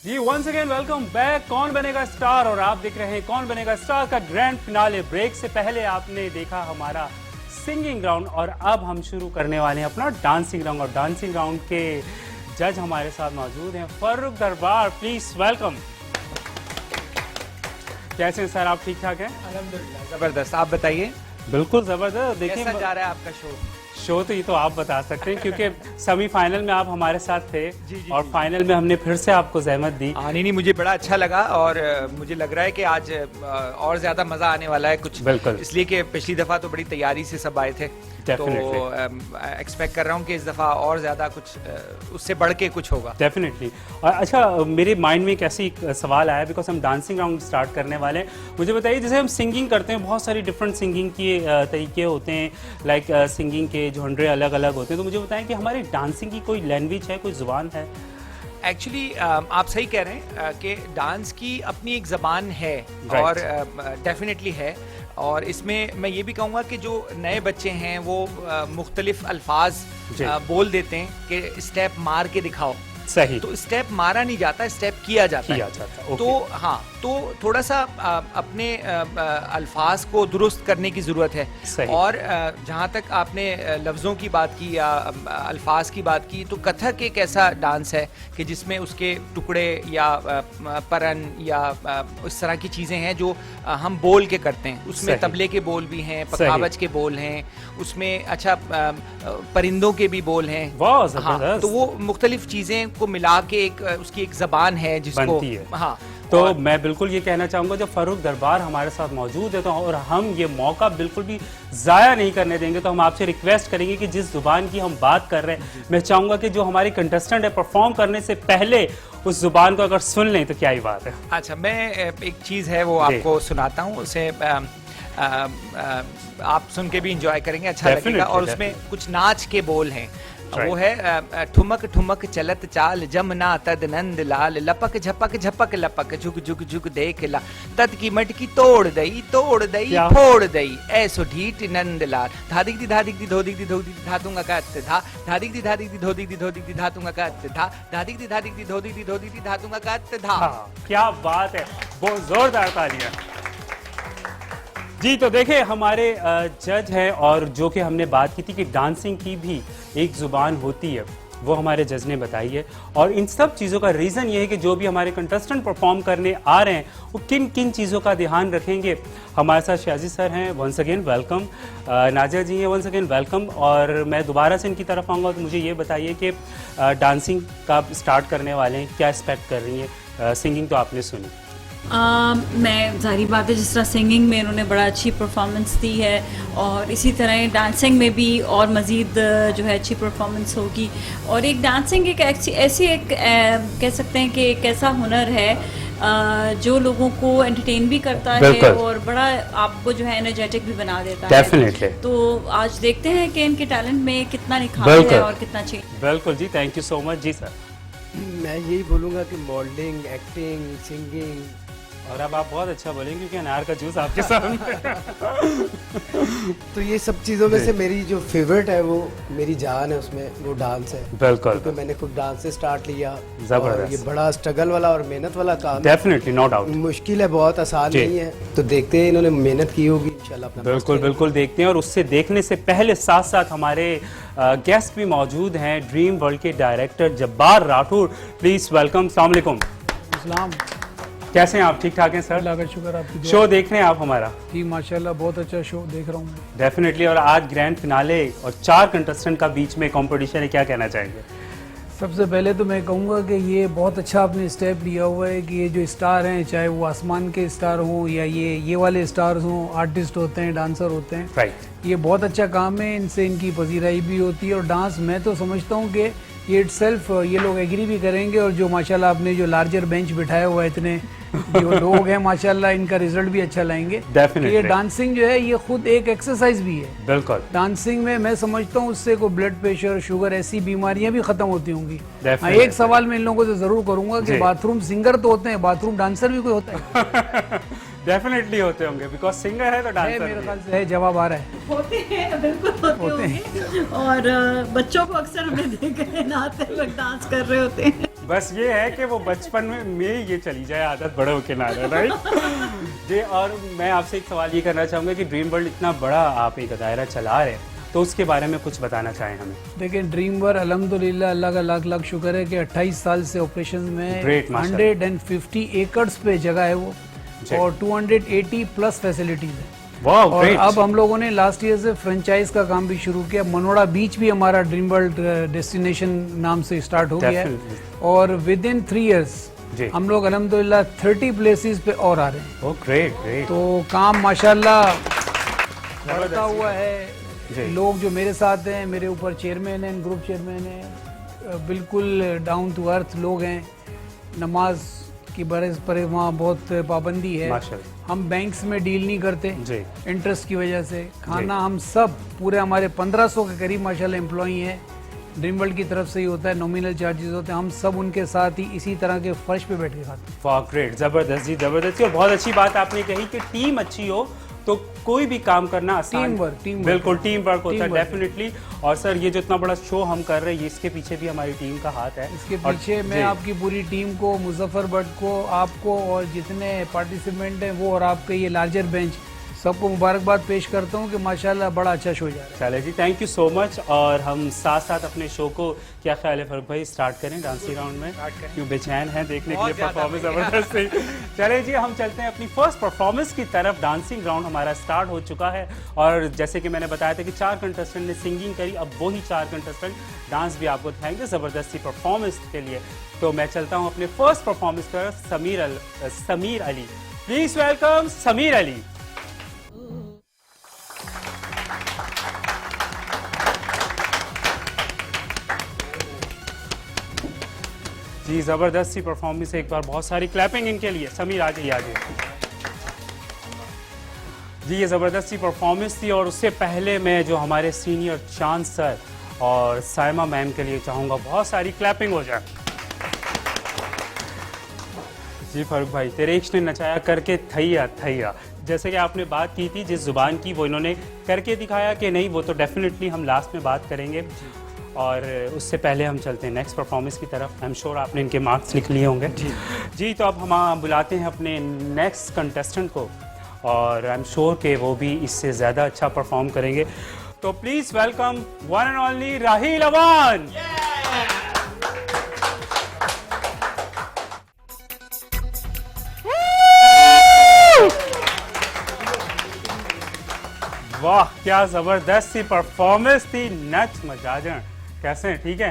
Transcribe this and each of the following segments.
जी once again welcome back. कौन बनेगा star और आप देख रहे हैं कौन बनेगा स्टार का ग्रैंड फिनाले। ब्रेक से पहले आपने देखा हमारा सिंगिंग राउंड और अब हम शुरू करने वाले हैं अपना डांसिंग राउंड। और डांसिंग राउंड के जज हमारे साथ मौजूद हैं फर्रुख दरबार, प्लीज वेलकम। कैसे हैं सर, आप ठीक ठाक हैं? अल्हम्दुलिल्लाह जबरदस्त। आप बताइए बिल्कुल जबरदस्त। देखिए कैसा जा रहा है आपका शो? तो ये तो आप बता सकते हैं क्योंकि सेमीफाइनल में आप हमारे साथ थे जी, और फाइनल में हमने फिर से आपको जहमत दी। नहीं, मुझे बड़ा अच्छा लगा और मुझे लग रहा है कि आज और ज्यादा मजा आने वाला है कुछ। बिल्कुल। इसलिए कि पिछली दफा तो बड़ी तैयारी से सब आए थे, तो एक्सपेक्ट कर रहा हूँ कि इस दफा और ज्यादा कुछ उससे बढ़ के कुछ होगा। डेफिनेटली। और अच्छा, मेरे माइंड में एक ऐसी सवाल आया बिकॉज हम डांसिंग राउंड स्टार्ट करने वाले हैं। मुझे बताइए, जैसे हम सिंगिंग करते हैं, बहुत सारी डिफरेंट सिंगिंग के तरीके होते हैं, लाइक सिंगिंग के जॉनरे अलग अलग होते हैं। तो मुझे बताएं कि हमारी डांसिंग की कोई लैंग्वेज है, कोई जुबान है? एक्चुअली आप सही कह रहे हैं कि डांस की अपनी एक ज़बान है और डेफिनेटली है। और इसमें मैं ये भी कहूँगा कि जो नए बच्चे हैं वो मुख्तलिफ अल्फाज बोल देते हैं कि स्टेप मार के दिखाओ। सही। तो स्टेप मारा नहीं जाता, स्टेप किया जाता है। okay. तो हाँ, तो थोड़ा सा अपने अल्फाज को दुरुस्त करने की ज़रूरत है। सही। और जहाँ तक आपने लफ्ज़ों की बात की या अल्फाज की बात की, तो कथक एक ऐसा डांस है कि जिसमें उसके टुकड़े या परन या उस तरह की चीज़ें हैं जो हम बोल के करते हैं। उसमें तबले के बोल भी हैं, पखावज के बोल हैं, उसमें अच्छा परिंदों के भी बोल हैं। हाँ, तो वो मुख्तलिफ चीज़ें को मिला के एक उसकी एक ज़बान है जिसको हाँ। तो मैं बिल्कुल ये कहना चाहूँगा, जब फर्रुख दरबार हमारे साथ मौजूद है तो और हम ये मौका बिल्कुल भी ज़ाया नहीं करने देंगे, तो हम आपसे रिक्वेस्ट करेंगे कि जिस ज़ुबान की हम बात कर रहे हैं, मैं चाहूँगा कि जो हमारे कंटेस्टेंट है परफॉर्म करने से पहले उस ज़ुबान को अगर सुन लें तो क्या ही बात है। अच्छा, मैं एक चीज़ है वो आपको सुनाता हूँ, उसे आप सुन के भी इंजॉय करेंगे, अच्छा लगेगा। और उसमें कुछ नाच के बोल हैं। वो है ठुमक ठुमक चलत चाल जमना तद नंद लाल, लपक झपक झपक लपक झुक झुक झुक देख ला, तद की मटकी तोड़ दई फोड़ दई, ऐसो ढीठ नंद लाल, धादिक दी धादिक दी धोदिक दी धोदिक दी धातुंगा का धा, धादिक दी धादिक दी धोदिक दी धातुंगा का धा, धादिक दी धादिक दी धोदिक दी धातुंगा का धा। क्या बात है, बहुत जोरदार तालियां। जी तो देखिए, हमारे जज हैं और जो कि हमने बात की थी कि डांसिंग की भी एक ज़ुबान होती है, वो हमारे जज ने बताई है। और इन सब चीज़ों का रीज़न ये है कि जो भी हमारे कंटेस्टेंट परफॉर्म करने आ रहे हैं वो किन किन चीज़ों का ध्यान रखेंगे। हमारे साथ शाजी सर हैं, वंस अगेन वेलकम। नाजिया जी हैं, वंस अगेन वेलकम। और मैं दोबारा से इनकी तरफ आऊँगा, तो मुझे ये बताइए कि डांसिंग का स्टार्ट करने वाले हैं, क्या एक्सपेक्ट कर रही हैं? सिंगिंग तो आपने सुनी। मैं जाहिर बात है जिस तरह सिंगिंग में इन्होंने बड़ा अच्छी परफॉर्मेंस दी है और इसी तरह डांसिंग में भी और मज़ीद जो है अच्छी परफॉर्मेंस होगी। और एक डांसिंग एक ऐसी एक कह सकते हैं कि एक ऐसा हुनर है जो लोगों को एंटरटेन भी करता है और बड़ा आपको जो है एनर्जेटिक भी बना देता है। तो आज देखते हैं कि इनके टैलेंट में कितना निखार है और कितना चेंज। बिल्कुल जी, थैंक यू सो मच। जी सर। मैं यही बोलूँगा कि मॉडलिंग, एक्टिंग, सिंगिंग, और अब आप बहुत अच्छा बोलेंगे क्योंकि अनार का जूस आपके सामने तो ये सब चीज़ों में से मेरी जो फेवरेट है, वो मेरी जान है, उसमें वो डांस है। बिल्कुल, क्योंकि मैंने खुद डांस से स्टार्ट लिया। जबरदस्त। ये बड़ा स्ट्रगल वाला और मेहनत वाला काम डेफिनेटली, नो डाउट। मुश्किल है, बहुत आसान नहीं है। तो देखते हैं, इन्होंने मेहनत की होगी इंशाल्लाह। बिल्कुल देखते हैं। और उससे देखने से पहले साथ साथ हमारे गेस्ट भी मौजूद हैं, ड्रीम वर्ल्ड के director Jabbar Rathore, please welcome. अस्सलाम वालेकुम। कैसे हैं आप? ठीक ठाक हैं सर? अल्लाह का शुक्र। आपकी शो देख रहे हैं आप हमारा? जी माशाल्लाह, बहुत अच्छा शो देख रहा हूँ मैं। डेफिनेटली। और आज ग्रैंड फिनाले और 4 कंटेस्टेंट का बीच में कंपटीशन है, क्या कहना चाहेंगे? सबसे पहले तो मैं कहूँगा कि ये बहुत अच्छा आपने स्टेप लिया हुआ है कि ये जो स्टार हैं, चाहे वो आसमान के स्टार हों या ये वाले स्टार्स हों, आर्टिस्ट होते हैं, डांसर होते हैं, राइट। ये बहुत अच्छा काम है, इनसे इनकी पजीराई भी होती है। और डांस मैं तो समझता हूँ कि ये इटसेल्फ ये लोग एग्री भी करेंगे। और जो माशाल्लाह आपने जो लार्जर बेंच बिठाया हुआ है, इतने जो लोग हैं माशाल्लाह, इनका रिजल्ट भी अच्छा लाएंगे। ये डांसिंग जो है ये खुद एक एक्सरसाइज भी है। बिल्कुल। डांसिंग में मैं समझता हूँ उससे को ब्लड प्रेशर, शुगर, ऐसी बीमारियां भी खत्म होती होंगी। एक सवाल मैं इन लोगों से जरूर करूंगा कि बाथरूम सिंगर तो होते हैं, बाथरूम डांसर भी कोई होता है? डेफिनेटली होते होंगे, बिकॉज सिंगर है तो डांसर मेरे ख्याल से है। जवाब आ रहा है। होते हैं, बिल्कुल होते हैं। और बच्चों को अक्सर हमने देखा है नहाते वक्त डांस कर रहे होते हैं। बस ये है कि वो बचपन में ये चली जाए आदत, बड़े होके ना रहे, राइट जी। और मैं आपसे एक सवाल ये करना चाहूँगा कि ड्रीम वर्ल्ड इतना बड़ा आप एक दायरा चला रहे हैं, तो उसके बारे में कुछ बताना चाहें हमें। देखिए ड्रीम वर्ल्ड अल्हम्दुलिल्लाह अल्लाह का लाख लाख शुक्र है कि 28 साल से ऑपरेशन में Great, माशाल्लाह। 150 एकड़ पे जगह है वो, जी। और 280 प्लस फैसिलिटीज है। वाह, और ग्रेट। अब हम लोगों ने लास्ट ईयर से फ्रेंचाइज का काम भी शुरू किया। मनोड़ा बीच भी हमारा ड्रीम वर्ल्ड डेस्टिनेशन नाम से स्टार्ट हो गया है, Definitely। और विद इन 3 इयर्स जी। हम लोग अल्हम्दुलिल्लाह 30 प्लेसेस पे और आ रहे हैं। Oh great great. तो काम माशाल्लाह बढ़ता हुआ जी। है। लोग जो मेरे साथ हैं, मेरे ऊपर चेयरमैन हैं, ग्रुप चेयरमैन हैं, बिल्कुल डाउन टू अर्थ लोग हैं। नमाज की बरस पर वहाँ बहुत पाबंदी है। माशाल्लाह। हम बैंक्स में डील नहीं करते जी। इंटरेस्ट की वजह से। खाना हम सब पूरे हमारे 1500 के करीब माशाल्लाह एम्प्लॉई हैं, ड्रीम वर्ल्ड की तरफ से ही होता है, नॉमिनल चार्जेस होते हैं। हम सब उनके साथ ही इसी तरह के फर्श पे बैठ के खाते हैं। वाह ग्रेट, जबरदस्त जी, जबरदस्त। और बहुत अच्छी बात आपने कही कि टीम अच्छी हो तो कोई भी काम करना आसान। टीम वर्क बिल्कुल टीम वर्क होता है, टीम वर्क। डेफिनेटली। और सर ये जो इतना बड़ा शो हम कर रहे हैं, इसके पीछे भी हमारी टीम का हाथ है। इसके और- पीछे मैं जी। आपकी पूरी टीम को, मुजफ्फर भट्ट को, आपको और जितने पार्टिसिपेंट हैं वो, और आपके ये लार्जर बेंच, सबको मुबारकबाद पेश करता हूँ कि माशाल्लाह बड़ा अच्छा शो जा रहा है। चले जी, थैंक यू सो मच। और हम साथ साथ अपने शो को, क्या ख्याल है फरूक भाई, स्टार्ट करें डांसी राउंड में? क्यों बेचैन है देखने के लिए बहुत परफॉर्मेंस ज्यादा जबरदस्त थी। चले जी, हम चलते हैं अपनी फर्स्ट परफॉर्मेंस की तरफ। डांसिंग राउंड हमारा स्टार्ट हो चुका है, और जैसे कि मैंने बताया था कि 4 कंटेस्टेंट ने सिंगिंग करी, अब वही 4 कंटेस्टेंट डांस भी आपको दिखाएंगे जबरदस्ती परफॉर्मेंस के लिए। तो मैं चलता हूँ अपने फर्स्ट परफॉर्मेंस पर, समीर अली। Please welcome Sameer Ali. जी, जबरदस्त सी परफॉर्मेंस है। एक बार बहुत सारी क्लैपिंग इनके लिए। समीर आ जाइए, आ जाइए जी। ये ज़बरदस्त सी परफॉर्मेंस थी, और उससे पहले मैं जो हमारे सीनियर चांद सर और साइमा मैम के लिए चाहूँगा बहुत सारी क्लैपिंग हो जाए। जी फारूक भाई, तेरे इश्क ने नचाया करके थैया थैया, जैसे कि आपने बात की थी जिस जुबान की, वो इन्होंने करके दिखाया कि नहीं, वो तो डेफिनेटली हम लास्ट में बात करेंगे। और उससे पहले हम चलते हैं नेक्स्ट परफॉर्मेंस की तरफ। आई एम श्योर आपने इनके मार्क्स लिख लिए होंगे जी। तो अब हम बुलाते हैं अपने नेक्स्ट कंटेस्टेंट को, और आई एम श्योर कि वो भी इससे ज़्यादा अच्छा परफॉर्म करेंगे। तो please welcome one and only Raheel Awan. वाह, क्या ज़बरदस्त सी परफॉर्मेंस थी। नच मजाजन, कैसे हैं? ठीक है,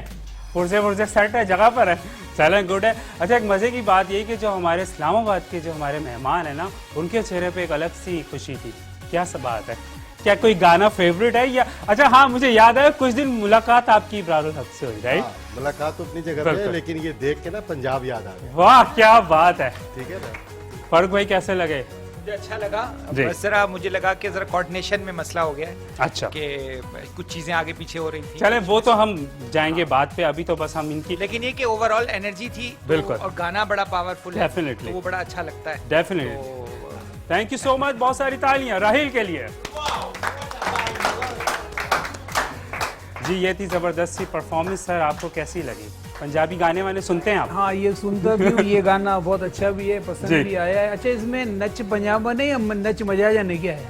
पुरजे सेट है, जगह पर है, चलें, गुड है। अच्छा, एक मज़े की बात ये कि जो हमारे इस्लामाबाद के जो हमारे मेहमान हैं ना, उनके चेहरे पे एक अलग सी खुशी थी। क्या सब बात है? क्या कोई गाना फेवरेट है या? अच्छा हाँ, मुझे याद है कुछ दिन मुलाकात आपकी इब्रारुल हक से हुई, राइट? मुलाकात तो अपनी जगह पे है, बिल्कुल। लेकिन ये देख के ना पंजाब याद आ गया। वाह, क्या बात है। ठीक है ना? फारूक भाई कैसे लगे? मुझे अच्छा लगा, जी। बस जरा मुझे लगा कि जरा कोऑर्डिनेशन में मसला हो गया है, अच्छा, कि कुछ चीजें आगे पीछे हो रही थी। चले वो तो हम जाएंगे बात पे, अभी तो बस हम इनकी लेकिन ये कि ओवरऑल एनर्जी थी तो, बिल्कुल। और गाना बड़ा पावरफुल है, Definitely। तो वो बड़ा अच्छा लगता है। डेफिनेटली। तो थैंक यू सो मच, बहुत सारी तालियां राहील के लिए। जी, ये थी जबरदस्त सी परफॉर्मेंस। सर, आपको कैसी लगी? पंजाबी गाने वाने सुनते हैं आप? हाँ, ये सुनता भी हूँ, ये गाना बहुत अच्छा भी है, पसंद जी। भी आया है। अच्छा, इसमें नच पंजाबन है या नच मजाजन है, क्या है?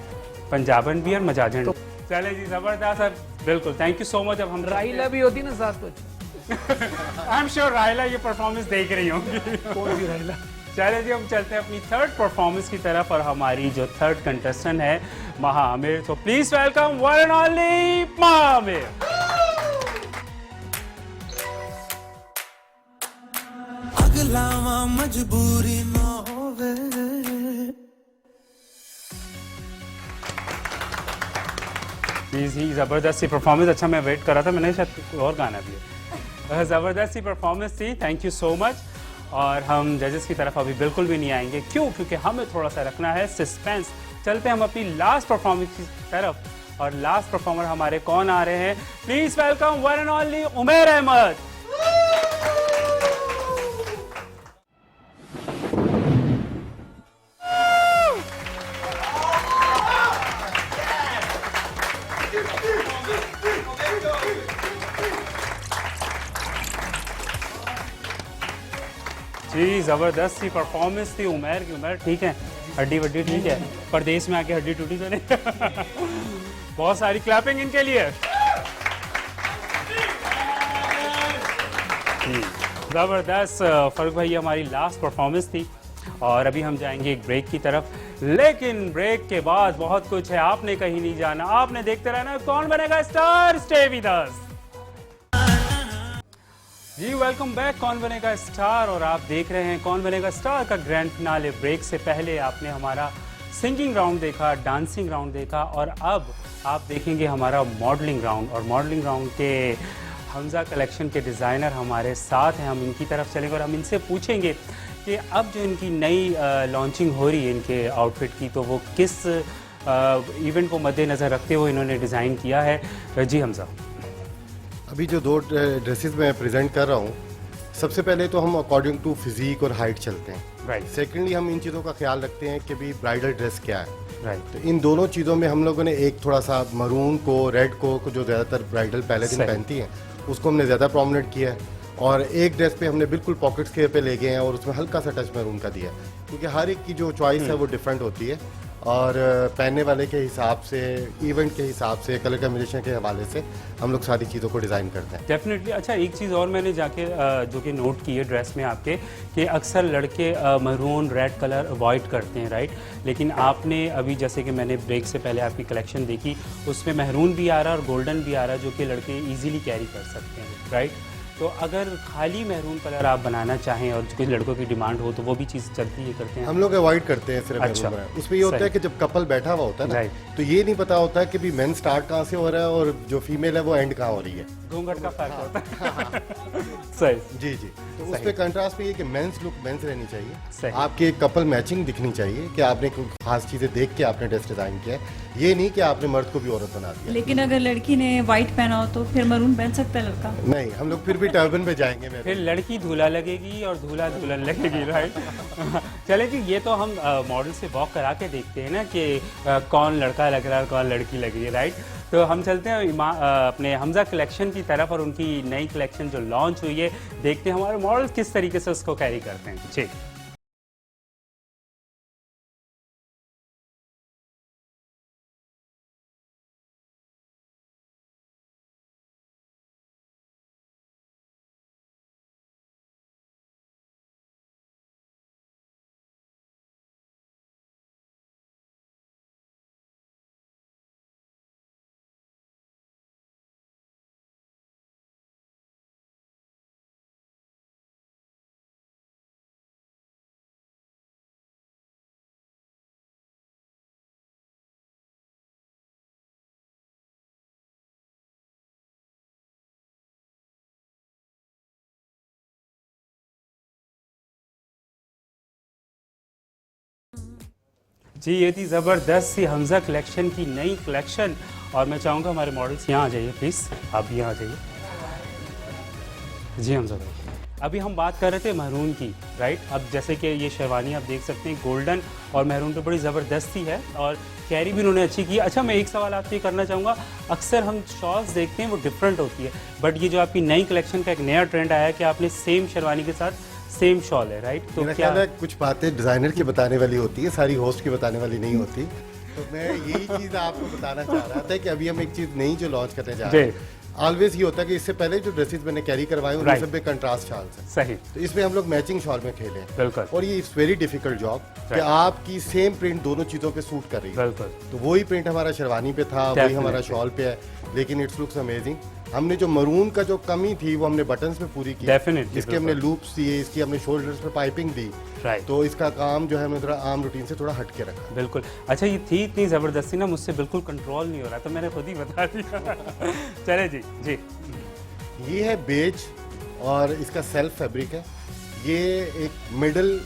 पंजाबन भी और मजाजन। चले जी, जबरदस्त सर, बिल्कुल, थैंक यू सो मच। अब हम राइला भी होती ना साथ तो। आई एम श्योर राहिला ये परफॉर्मेंस देख रही होंगी। कौन सी राइला? चले जी, हम चलते हैं अपनी थर्ड परफॉर्मेंस की तरफ, और हमारी जो थर्ड कंटेस्टेंट है महा आमिर। तो please welcome one and only महा आमिर। अगलावा मजबूरी ना होवे। जी, जबरदस्त सी परफॉर्मेंस। अच्छा, मैं वेट कर रहा था, मैंने शायद कोई और गाना भी है। जबरदस्त सी परफॉर्मेंस थी, थैंक यू सो मच। और हम जजेस की तरफ अभी बिल्कुल भी नहीं आएंगे, क्यों? क्योंकि हमें थोड़ा सा रखना है सस्पेंस। चलते हैं हम अपनी लास्ट परफॉर्मेंस की तरफ, और लास्ट परफॉर्मर हमारे कौन आ रहे हैं? Please welcome one and only Umer Ahmed. जबरदस्त सी परफॉर्मेंस थी। उमर की उमर ठीक है, हड्डी वड्डी ठीक है, परदेश में आके हड्डी टूटी तो नहीं। बहुत सारी क्लैपिंग इनके लिए। जबरदस्त फर्क भाई, हमारी लास्ट परफॉर्मेंस थी और अभी हम जाएंगे एक ब्रेक की तरफ, लेकिन ब्रेक के बाद बहुत कुछ है, आपने कहीं नहीं जाना, आपने देखते रहना कौन बनेगा स्टार। स्टे विद अस जी, वेलकम बैक कौन बनेगा स्टार, और आप देख रहे हैं कौन बनेगा स्टार का ग्रैंड फिनाले। ब्रेक से पहले आपने हमारा सिंगिंग राउंड देखा, डांसिंग राउंड देखा, और अब आप देखेंगे हमारा मॉडलिंग राउंड। और मॉडलिंग राउंड के हमजा कलेक्शन के डिज़ाइनर हमारे साथ हैं, हम इनकी तरफ चलेंगे और हम इनसे पूछेंगे कि अब जो इनकी नई लॉन्चिंग हो रही है इनके आउटफिट की, तो वो किस इवेंट को मद्देनज़र रखते हुए इन्होंने डिज़ाइन किया है। जी हमजा, अभी जो 2 ड्रेसेस मैं प्रेजेंट कर रहा हूँ, सबसे पहले तो हम अकॉर्डिंग टू फिजिक और हाइट चलते हैं। राइट। सेकेंडली हम इन चीज़ों का ख्याल रखते हैं कि भी ब्राइडल ड्रेस क्या है। राइट। तो इन दोनों चीज़ों में हम लोगों ने एक थोड़ा सा मरून को, रेड को जो ज़्यादातर ब्राइडल पहले दिन सही। पहनती हैं, उसको हमने ज़्यादा प्रोमिनेंट किया है। और एक ड्रेस पे हमने बिल्कुल पॉकेट्स के पे ले गए हैं और उसमें हल्का सा टच मैरून का दिया है, क्योंकि हर एक की जो चॉइस है वो डिफरेंट होती है और पहनने वाले के हिसाब से, इवेंट के हिसाब से, कलर कॉम्बिनेशन के हवाले से हम लोग सारी चीज़ों को डिज़ाइन करते हैं। डेफिनेटली। अच्छा, एक चीज़ और मैंने जाके जो कि नोट की है ड्रेस में आपके, कि अक्सर लड़के मरून रेड कलर अवॉइड करते हैं, राइट, लेकिन आपने अभी जैसे कि मैंने ब्रेक से पहले आपकी कलेक्शन देखी, उसमें महरून भी आ रहा है और गोल्डन भी आ रहा है, जो कि लड़के ईजिली कैरी कर सकते हैं, राइट। तो अगर खाली महरून कलर आप बनाना चाहें और कुछ लड़कों की डिमांड हो तो वो भी चीज़ चलती है, करते हैं हम लोग अवॉइड करते हैं सिर्फ अच्छा। Maroon colour. उसमें ये होता है कि जब कपल बैठा हुआ होता है ना, Right। तो ये नहीं पता होता है कि भी मेन स्टार्ट कहाँ से हो रहा है और जो फीमेल है वो एंड कहाँ हो रही है। घूंघट का फर्क होता है। सही। जी जी। तो उस पे कंट्रास्ट में ये कि मेंस लुक मेंस रहनी सही। चाहिए, आपके कपल मैचिंग दिखनी चाहिए कि आपने कोई खास चीजें देख के आपने ड्रेस डिजाइन किया है, ये नहीं कि आपने मर्द को भी औरत बना दिया। लेकिन अगर लड़की ने वाइट पहना हो तो फिर मरून पहन सकता है लड़का? नहीं, हम लोग फिर भी टर्बन पे जाएंगे। फिर लड़की दूल्हा लगेगी और दूल्हा दुल्हन लगेगी, राइट। चले जी, ये तो हम मॉडल से वॉक करा के देखते हैं ना कि कौन लड़का लग रहा है और कौन लड़की लग रही है, राइट। तो हम चलते हैं अपने हमजा कलेक्शन की तरफ और उनकी नई कलेक्शन जो लॉन्च हुई है, देखते हैं हमारे मॉडल किस तरीके से उसको कैरी करते हैं। जी जी, ये थी ज़बरदस्त सी हमजा कलेक्शन की नई कलेक्शन, और मैं चाहूँगा हमारे मॉडल्स यहाँ आ जाइए प्लीज़, आप भी यहाँ आ जाइए। जी हमजा भाई, अभी हम बात कर रहे थे महरून की, राइट। अब जैसे कि ये शेरवानी आप देख सकते हैं, गोल्डन और महरून पे बड़ी ज़बरदस्ती है और कैरी भी उन्होंने अच्छी की। अच्छा, मैं एक सवाल आपसे करना चाहूँगा, अक्सर हम शॉल्स देखते हैं वो डिफरेंट होती है, बट ये जो आपकी नई कलेक्शन का एक नया ट्रेंड आया है कि आपने सेम शेरवानी के साथ सेम शॉल है, राइट। तो मेरा क्या ख्याल है कुछ बातें डिजाइनर की बताने वाली होती है, सारी होस्ट की बताने वाली नहीं होती। तो मैं यही चीज़ आपको बताना चाह रहा था कि अभी हम एक चीज़ नई जो लॉन्च करने जा रहे हैं, ऑलवेज ये होता है कि इससे पहले जो ड्रेसेस मैंने कैरी करवाए उन Right। सब में कंट्रास्ट शॉल्स है। सही, तो इसमें हम लोग मैचिंग शॉल में खेले हैं। बिल्कुल। और ये इट्स वेरी डिफिकल्ट जॉब कि आपकी सेम प्रिंट दोनों चीज़ों पे सूट कर रही है। बिल्कुल। तो वही प्रिंट हमारा शेरवानी पे था, वही हमारा शॉल पे है, लेकिन इट्स लुक्स अमेजिंग। हमने जो मरून का जो कमी थी वो हमने बटन्स पे पूरी की। Definitely, इसके हमने लूप्स दिए, इसकी हमने शोल्डर्स पे पाइपिंग दी। Right। तो इसका काम जो है हमने थोड़ा आम रूटीन से थोड़ा हट के रखा। बिल्कुल। अच्छा, ये थी इतनी ज़बरदस्ती ना, मुझसे बिल्कुल कंट्रोल नहीं हो रहा, तो मैंने खुद ही बता दिया। चले जी जी। ये है बेज और इसका सेल्फ फैब्रिक है। ये एक मिडल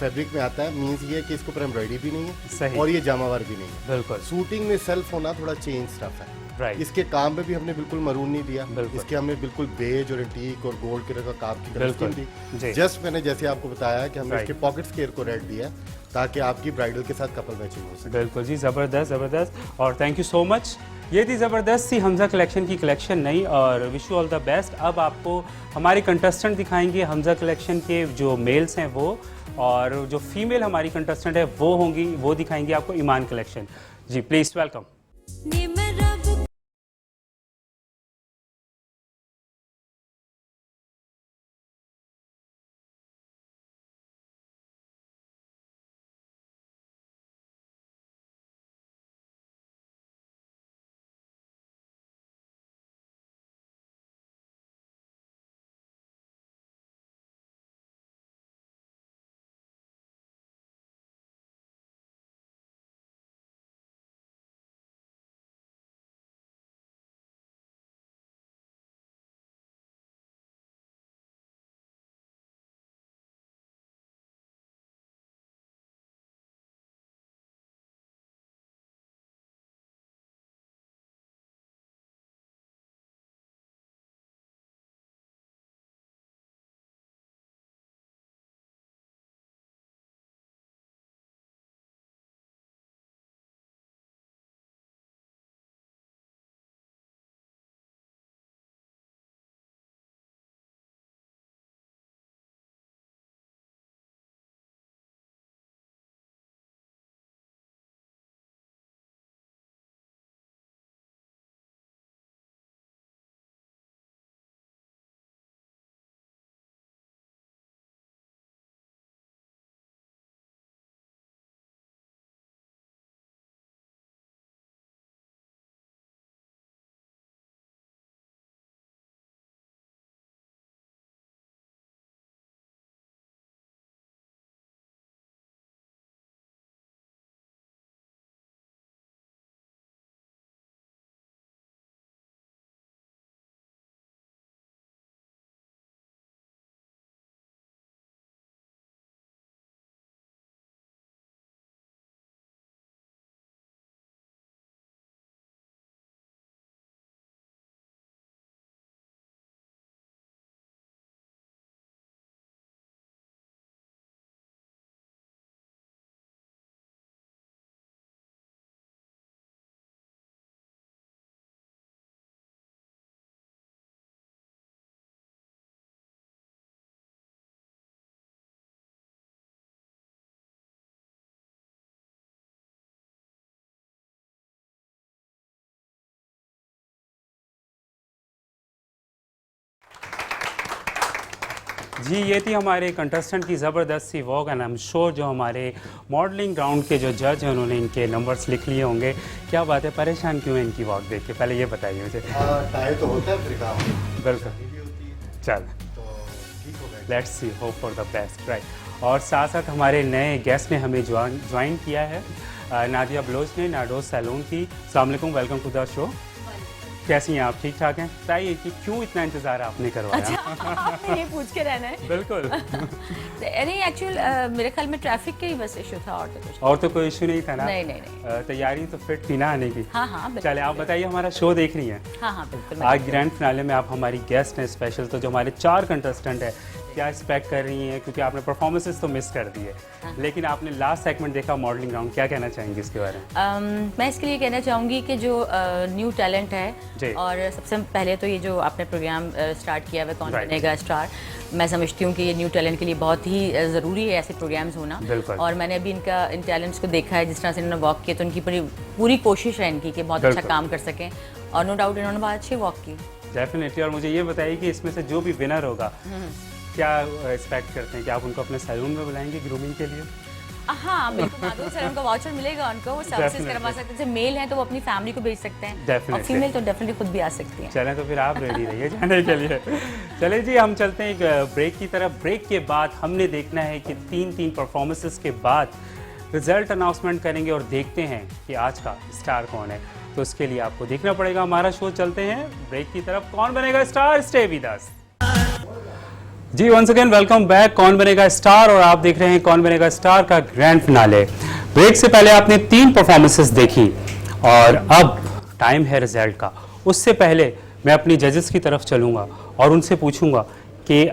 फैब्रिक में आता है, मीन्स ये कि इसके ऊपर एम्ब्रॉयडरी भी नहीं है सही। और ये जामावर भी नहीं है। बिल्कुल। शूटिंग में सेल्फ होना थोड़ा चेंज स्टफ है। राइट। इसके काम में भी हमने बिल्कुल मरून नहीं दिया, बिल्कुल। इसके हमने बिल्कुल बेज और एंटीक और गोल्ड कलर का काम की बिल्कुल। दी। जी। जस्ट मैंने जैसे आपको बताया कि हमने राइट। इसके पॉकेट स्केयर को रेड दिया ताकि आपकी ब्राइडल के साथ कपल मैचिंग हो सके। बिल्कुल जी, ज़बरदस्त ज़बरदस्त, और थैंक यू सो मच। ये थी ज़बरदस्त सी हमज़ा कलेक्शन की कलेक्शन नहीं, और wish you all the best. अब आपको हमारे कंटेस्टेंट दिखाएंगे हमज़ा कलेक्शन के जो मेल्स हैं वो, और जो फीमेल हमारी कंटेस्टेंट है वो होंगी, वो दिखाएंगी आपको ईमान कलेक्शन। जी प्लीज़ वेलकम। जी ये थी हमारे कंटेस्टेंट की ज़बरदस्त सी walk, and I am sure जो हमारे मॉडलिंग ग्राउंड के जो जज हैं उन्होंने इनके नंबर्स लिख लिए होंगे। क्या बात है, परेशान क्यों है इनकी वॉक देख के, पहले ये बताइए मुझे। टाइम तो होता है फिर काम, बिल्कुल, चल let's see, hope for the best, right. और साथ साथ हमारे नए गेस्ट ने हमें ज्वाइन किया है, नादिया बलोच ने, नाडोज सैलून की। अस्सलाम वालेकुम, वेलकम टू द शो। कैसी हैं आप, ठीक ठाक हैं? बताइए कि क्यों इतना इंतज़ार आपने करवाया? अच्छा, आपने ये पूछ के रहना है। बिल्कुल। नहीं एक्चुअल मेरे ख्याल में ट्रैफिक का ही बस इशू था, और तो कुछ और तो कोई इशू नहीं था ना? नहीं नहीं नहीं। तैयारी तो फिट थी ना आने की? हाँ हाँ बिल्कुल। चले आप बताइए, हमारा शो देख रही हैं? हाँ हाँ बिल्कुल। आज ग्रैंड फिनाले में आप हमारी गेस्ट हैं स्पेशल, तो जो हमारे 4 कंटेस्टेंट हैं क्या एक्सपेक्ट कर रही हैं, क्योंकि आपने परफॉर्मेंसेस तो मिस कर दिए, लेकिन आपने लास्ट सेगमेंट देखा मॉडलिंग राउंड, क्या कहना चाहेंगे इसके बारे में? मैं इसके लिए कहना चाहूँगी कि जो न्यू टैलेंट जी। है, और सबसे पहले तो ये जो आपने प्रोग्राम स्टार्ट किया है कौन Right. बनेगा स्टार, मैं समझती हूँ कि ये न्यू टैलेंट के लिए बहुत ही ज़रूरी है ऐसे प्रोग्राम्स होना। बिल्कुल। और मैंने अभी इन टैलेंट्स को देखा है, जिस तरह से इन्होंने वॉक किया, तो उनकी पूरी कोशिश है इनकी कि बहुत अच्छा बिल्कुल। काम कर सकें, और नो डाउट इन्होंने बहुत अच्छी वॉक की। डेफिनेटली। और मुझे ये बताइए कि इसमें से जो भी विनर होगा, क्या एक्सपेक्ट करते हैं कि आप उनको अपने सैलून में बुलाएंगे ग्रूमिंग के लिए? हाँ बिल्कुल, नादोज सैलून का वाउचर मिलेगा उनको, वो सर्विसेज Definitely. करवा सकते हैं। जैसे मेल हैं तो वो अपनी फैमिली को भेज सकते हैं, और Definitely. फीमेल तो डेफिनेटली खुद भी आ सकती हैं। चलें तो फिर आप रेडी रहिए जाने के लिए। चलें जी, हम चलते हैं एक ब्रेक की तरफ। ब्रेक के बाद हमने देखना है कि 3 परफॉर्मेंसेस के बाद रिजल्ट अनाउंसमेंट करेंगे और देखते हैं कि आज का स्टार कौन है। तो उसके लिए आपको देखना पड़ेगा हमारा शो। चलते हैं ब्रेक की तरफ। कौन बनेगा स्टार, स्टे विद अस। जी वंस अगेन वेलकम बैक, कौन बनेगा स्टार, और आप देख रहे हैं कौन बनेगा स्टार का ग्रैंड फिनाले। ब्रेक से पहले आपने 3 परफॉर्मेंसेस देखी और अब टाइम है रिजल्ट का। उससे पहले मैं अपनी जजेस की तरफ चलूँगा और उनसे पूछूंगा कि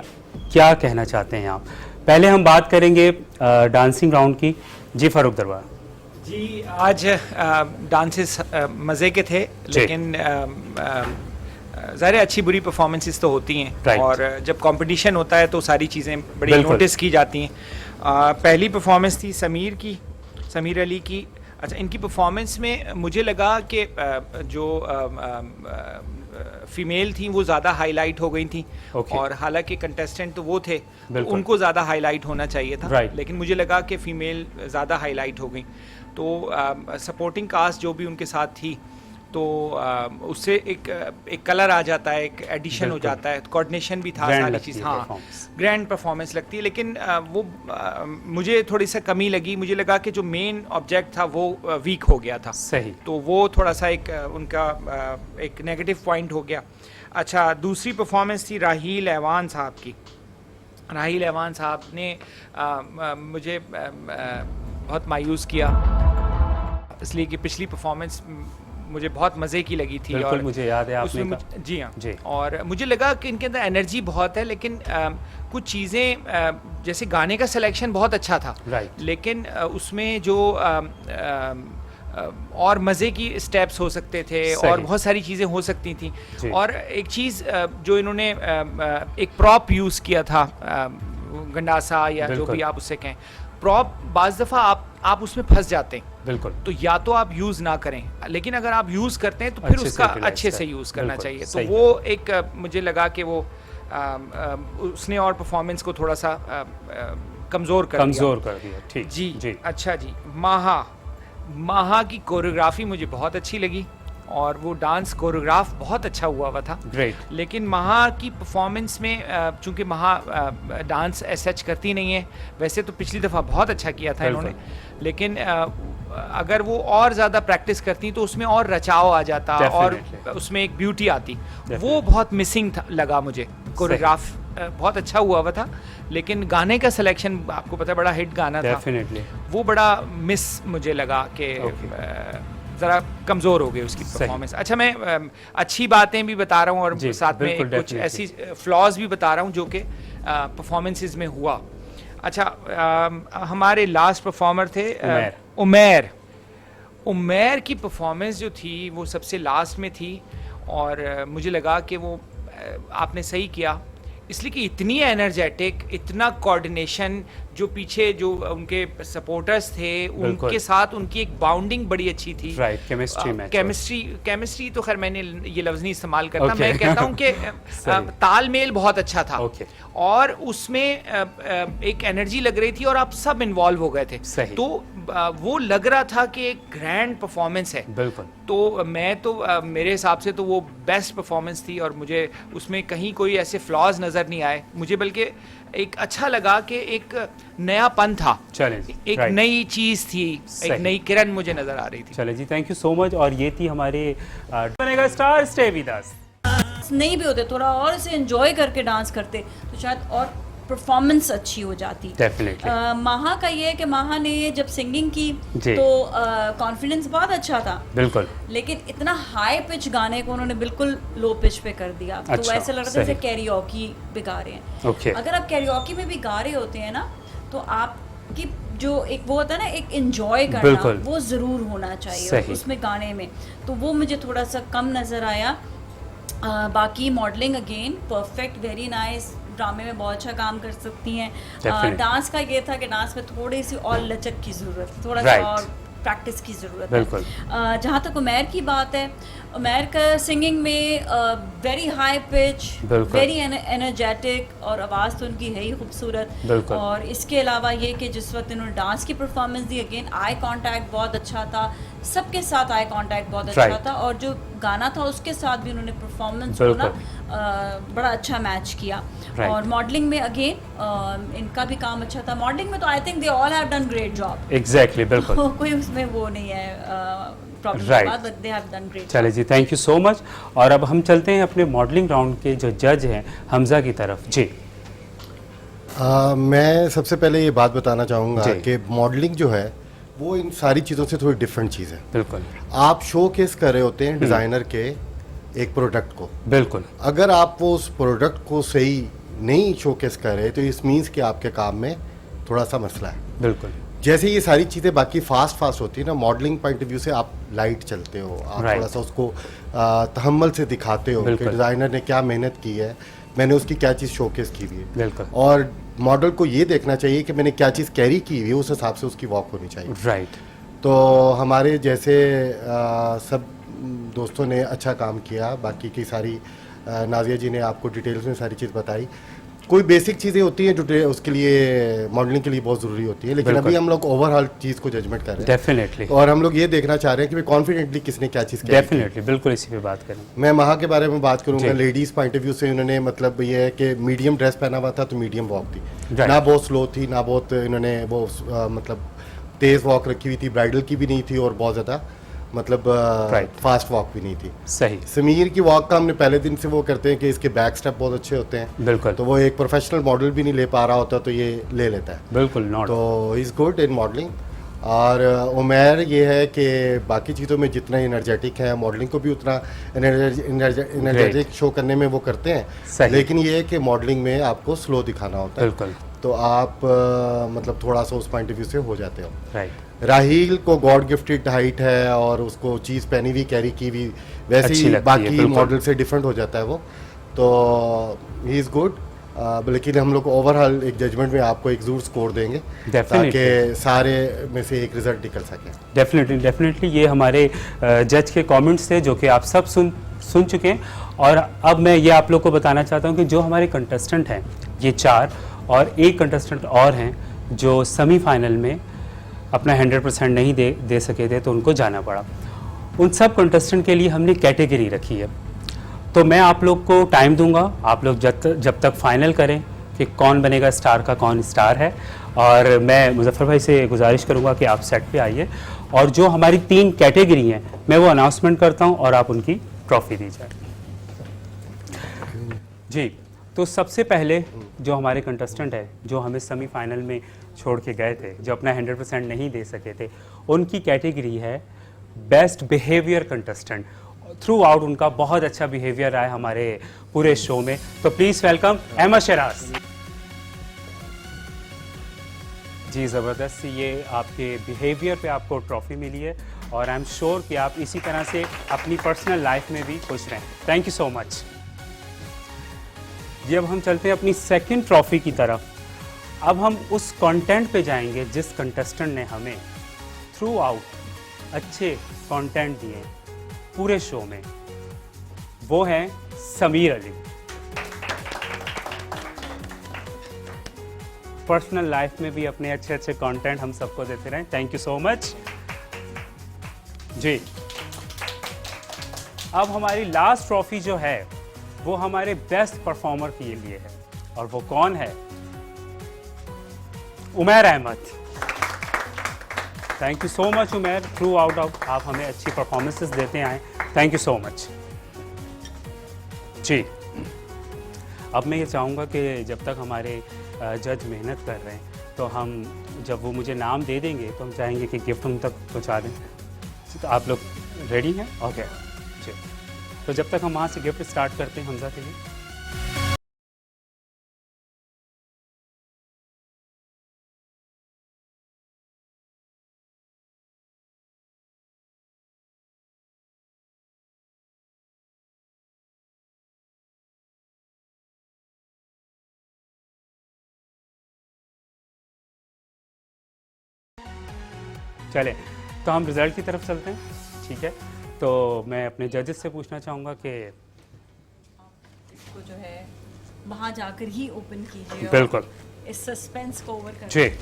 क्या कहना चाहते हैं आप। पहले हम बात करेंगे डांसिंग राउंड की। जी फारूक दरबार। जी आज डांसेस मज़े के थे, लेकिन ज़ाहिर अच्छी बुरी परफॉर्मेंसेस तो होती हैं। Right. और जब कंपटीशन होता है तो सारी चीज़ें बड़ी बिल्कुल। नोटिस की जाती हैं। पहली परफॉर्मेंस थी समीर अली की। अच्छा, इनकी परफॉर्मेंस में मुझे लगा कि जो फीमेल थी वो ज़्यादा हाईलाइट हो गई थी। Okay. और हालांकि कंटेस्टेंट तो वो थे, तो बिल्कुल। उनको ज़्यादा हाईलाइट होना चाहिए था। Right. लेकिन मुझे लगा कि फ़ीमेल ज़्यादा हाईलाइट हो गई। तो सपोर्टिंग कास्ट जो भी उनके साथ थी, तो उससे एक कलर आ जाता है, एक एडिशन हो बिल्कुल। जाता है, कोऑर्डिनेशन भी था, Grand सारी लगती चीज़। है हाँ, performance। ग्रैंड परफॉर्मेंस लगती है। लेकिन वो मुझे थोड़ी सा कमी लगी। मुझे लगा कि जो मेन ऑब्जेक्ट था वो वीक हो गया था। सही। तो वो थोड़ा सा एक उनका एक नेगेटिव पॉइंट हो गया। अच्छा, दूसरी परफॉर्मेंस थी राहील ऐवान साहब की। राहील ऐवान साहब ने मुझे बहुत मायूस किया, इसलिए कि पिछली परफॉर्मेंस मुझे बहुत मज़े की लगी थी। बिल्कुल, और मुझे याद है उसमें आपने जी हाँ जी। और मुझे लगा कि इनके अंदर एनर्जी बहुत है, लेकिन कुछ चीज़ें जैसे गाने का सिलेक्शन बहुत अच्छा था। Right. लेकिन उसमें जो और मज़े की स्टेप्स हो सकते थे सही। और बहुत सारी चीज़ें हो सकती थी। जी। और एक चीज़ जो इन्होंने एक प्रॉप यूज़ किया था, गंडासा या जो बिल्कुल। भी आप उससे कहें, प्रॉप बाज़ दफ़ा आप उसमें फंस जाते हैं। बिल्कुल। तो या तो आप यूज़ ना करें, लेकिन अगर आप यूज़ करते हैं तो फिर अच्छे से उसका utilize अच्छे से करें। यूज़ करना बिल्कुल, चाहिए। तो सही वो एक मुझे लगा कि वो उसने और परफॉर्मेंस को थोड़ा सा कमज़ोर कर दिया। ठीक। जी जी। अच्छा जी, माहा की कोरियोग्राफी मुझे बहुत अच्छी लगी और वो डांस कोरियोग्राफ बहुत अच्छा हुआ था। ग्रेट। लेकिन महा की परफॉर्मेंस में चूंकि महा डांस सच करती नहीं है, वैसे तो पिछली दफ़ा बहुत अच्छा किया था इन्होंने, लेकिन अगर वो और ज़्यादा प्रैक्टिस करती तो उसमें और रचाव आ जाता और उसमें एक ब्यूटी आती। वो बहुत मिसिंग लगा मुझे। कोरियोग्राफ बहुत अच्छा हुआ था, लेकिन गाने का सिलेक्शन आपको पता है बड़ा हिट गाना था, वो बड़ा मिस मुझे लगा कि ज़रा कमज़ोर हो गई उसकी परफॉर्मेंस। अच्छा, मैं अच्छी बातें भी बता रहा हूँ और साथ में कुछ ऐसी फ्लॉज भी बता रहा हूँ जो कि परफॉर्मेंसेस में हुआ। अच्छा, हमारे लास्ट परफॉर्मर थे उमैर की परफॉर्मेंस जो थी वो सबसे लास्ट में थी और मुझे लगा कि वो आपने सही किया, इसलिए कि इतनी एनर्जेटिक, इतना कोऑर्डिनेशन, जो पीछे जो उनके सपोर्टर्स थे उनके साथ उनकी एक बाउंडिंग बड़ी अच्छी थी। केमिस्ट्री तो खैर मैंने ये लफ्ज़ नहीं इस्तेमाल करता, मैं कहता हूँ कि तालमेल बहुत अच्छा था और उसमें एक एनर्जी लग रही थी और आप सब इन्वॉल्व हो गए थे। तो वो लग रहा था कि एक ग्रैंड परफॉर्मेंस है। बिल्कुल। तो मैं तो मेरे हिसाब से तो वो बेस्ट परफॉर्मेंस थी और मुझे उसमें कहीं कोई ऐसे फ्लॉज नज़र नहीं आए मुझे, बल्कि एक अच्छा लगा कि एक नयापन था, एक नई चीज़ थी, एक नई किरण मुझे नज़र आ रही थी। चले जी, थैंक यू सो मच। और ये थी हमारे बनेगा स्टार, स्टे विद अस। नहीं भी होते, थोड़ा और इसे एंजॉय करके डांस करते तो शायद और परफॉर्मेंस अच्छी हो जाती। माहा का ये है कि माहा ने जब सिंगिंग की तो कॉन्फिडेंस बहुत अच्छा था, बिल्कुल, लेकिन इतना हाई पिच गाने को उन्होंने बिल्कुल लो पिच पे कर दिया। अच्छा, तो ऐसे लग रहा था जैसे कैरियोकी भी गा रहे हैं। अगर आप कैरियोकी में भी गा रहे होते हैं ना, तो आपकी जो एक वो होता है ना, एक एंजॉय करना, वो ज़रूर होना चाहिए उसमें गाने में। तो वो मुझे थोड़ा सा कम नज़र आया। बाकी modelling again perfect, very nice, ड्रामे में बहुत अच्छा काम कर सकती हैं। डांस का ये था कि डांस में थोड़ी सी और लचक की ज़रूरत, थोड़ा सा और प्रैक्टिस की ज़रूरत है। जहाँ तक उमैर की बात है, उमैर का सिंगिंग में very high pitch, very energetic, और आवाज़ तो उनकी है ही खूबसूरत। और इसके अलावा ये कि जिस वक्त इन्होंने डांस की परफॉर्मेंस दी, अगेन आई कांटेक्ट बहुत अच्छा था, सबके साथ आई कांटेक्ट बहुत अच्छा था, और जो गाना था उसके साथ भी उन्होंने परफॉर्मेंस को ना बड़ा अच्छा मैच किया। और मॉडलिंग में अगेन इनका भी काम अच्छा था। मॉडलिंग में तो I think they all have done great job. Exactly, बिल्कुल, कोई उसमें वो नहीं है चले जी, थैंक यू सो मच। और अब हम चलते हैं अपने मॉडलिंग राउंड के जो जज हैं हमजा की तरफ। जी, मैं सबसे पहले ये बात बताना चाहूँगा कि मॉडलिंग जो है वो इन सारी चीज़ों से थोड़ी डिफरेंट चीज़ है। बिल्कुल, आप शो केस कर रहे होते हैं डिज़ाइनर के एक प्रोडक्ट को, बिल्कुल, अगर आप वो उस प्रोडक्ट को सही नहीं शो केस कर रहे तो इस मीन्स कि आपके काम में थोड़ा सा मसला है। बिल्कुल, जैसे ये सारी चीज़ें बाकी फास्ट होती है ना, मॉडलिंग पॉइंट ऑफ व्यू से आप लाइट चलते हो, आप Right. थोड़ा सा उसको तहम्मुल से दिखाते हो कि बिल्कुल। डिज़ाइनर ने क्या मेहनत की है, मैंने उसकी क्या चीज़ शोकेस की हुई है। बिल्कुल। और मॉडल को ये देखना चाहिए कि मैंने क्या चीज़ कैरी की हुई है, उस हिसाब से उसकी वॉक होनी चाहिए। राइट। तो हमारे जैसे सब दोस्तों ने अच्छा काम किया, बाकी की सारी नाजिया जी ने आपको डिटेल्स में सारी चीज़ बताई। कोई बेसिक चीज़ें होती हैं जो उसके लिए मॉडलिंग के लिए बहुत ज़रूरी होती है, लेकिन बिल्कुल। अभी हम लोग ओवरऑल चीज़ को जजमेंट कर रहे हैं। डेफिनेटली और हम लोग ये देखना चाह रहे हैं कि भाई कॉन्फिडेंटली किसने क्या चीज़ कैरी की। डेफिनेटली बिल्कुल इसी पे बात करें। मैं महा के बारे में बात करूंगा, जी। लेडीज़ पॉइंट ऑफ व्यू से उन्होंने मतलब ये है कि मीडियम ड्रेस पहना हुआ था तो मीडियम वॉक थी, Right. ना बहुत स्लो थी, ना बहुत इन्होंने वो मतलब तेज़ वॉक रखी हुई थी, ब्राइडल की भी नहीं थी और बहुत ज़्यादा मतलब Right. फास्ट वॉक भी नहीं थी। सही। समीर की वॉक का हमने पहले दिन से वो करते हैं कि इसके बैक स्टेप बहुत अच्छे होते हैं, बिल्कुल। तो वो एक प्रोफेशनल मॉडल भी नहीं ले पा रहा होता तो ये ले लेता है, बिल्कुल नॉट। तो इज़ गुड इन मॉडलिंग। और उमेर ये है कि बाकी चीज़ों में जितना एनर्जेटिक है, मॉडलिंग को भी उतना एनर्जेटिक शो करने में वो करते हैं, सही। लेकिन ये है कि मॉडलिंग में आपको स्लो दिखाना होता है, बिल्कुल। तो आप मतलब थोड़ा सा उस पॉइंट ऑफ व्यू से हो जाते हो। राइट। राहील को गॉड गिफ्टेड हाइट है और उसको चीज़ पहनी हुई कैरी की हुई वैसे अच्छी ही लगती है, बाकी बिल्कुल। मॉडल से डिफरेंट हो जाता है वो, तो ही इज़ गुड। लेकिन हम लोग ओवरऑल एक जजमेंट में आपको एक जरूर स्कोर देंगे Definitely. ताकि सारे में से एक रिजल्ट निकल सके। डेफिनेटली ये हमारे जज के कमेंट्स थे जो कि आप सब सुन चुके हैं। और अब मैं ये आप लोग को बताना चाहता हूँ कि जो हमारे कंटेस्टेंट हैं ये 4 और एक कंटेस्टेंट और हैं जो सेमीफाइनल में अपना 100% नहीं दे सके थे, तो उनको जाना पड़ा। उन सब कंटेस्टेंट के लिए हमने कैटेगरी रखी है, तो मैं आप लोग को टाइम दूंगा, आप लोग जब तक फाइनल करें कि कौन बनेगा स्टार का, कौन स्टार है। और मैं मुजफ्फर भाई से गुजारिश करूंगा कि आप सेट पे आइए और जो हमारी 3 कैटेगरी हैं मैं वो अनाउंसमेंट करता हूं और आप उनकी ट्रॉफी दीजिए। जी, तो सबसे पहले जो हमारे कंटेस्टेंट है जो हमें सेमीफाइनल में छोड़ के गए थे, जो अपना 100% नहीं दे सके थे, उनकी कैटेगरी है best behaviour contestant. Through out उनका बहुत अच्छा बिहेवियर रहा है हमारे पूरे शो में, तो प्लीज वेलकम अहमद शराज जी। ज़बरदस्त, ये आपके बिहेवियर पे आपको ट्रॉफी मिली है और आई एम श्योर कि आप इसी तरह से अपनी पर्सनल लाइफ में भी खुश रहें। थैंक यू सो मच जी। अब हम चलते हैं अपनी सेकंड ट्रॉफी की तरफ। अब हम उस कंटेंट पे जाएंगे जिस कंटेस्टेंट ने हमें थ्रू आउट अच्छे कंटेंट दिए पूरे शो में, वो है समीर अली। पर्सनल लाइफ में भी अपने अच्छे अच्छे कंटेंट हम सबको देते रहें। थैंक यू सो मच जी। अब हमारी लास्ट ट्रॉफी जो है वो हमारे बेस्ट परफॉर्मर के लिए है, और वो कौन है? Umair Ahmed. Thank you so much Umair, throughout आप हमें अच्छी परफॉर्मेंसेस देते आए, थैंक यू सो मच जी। अब मैं ये चाहूँगा कि जब तक हमारे जज मेहनत कर रहे हैं, तो हम जब वो मुझे नाम दे देंगे तो हम चाहेंगे कि गिफ्ट उन तक पहुँचा दें। तो आप लोग रेडी हैं? ओके जी। तो जब तक हम वहाँ से गिफ्ट स्टार्ट करते हैं हमजा के लिए। चलें, तो हम रिज़ल्ट की तरफ चलते हैं, ठीक है। तो मैं अपने जजेस से पूछना चाहूँगा कि इसको जो है वहाँ जाकर ही ओपन कीजिए, बिल्कुल इस सस्पेंस को ओवर जी। कर।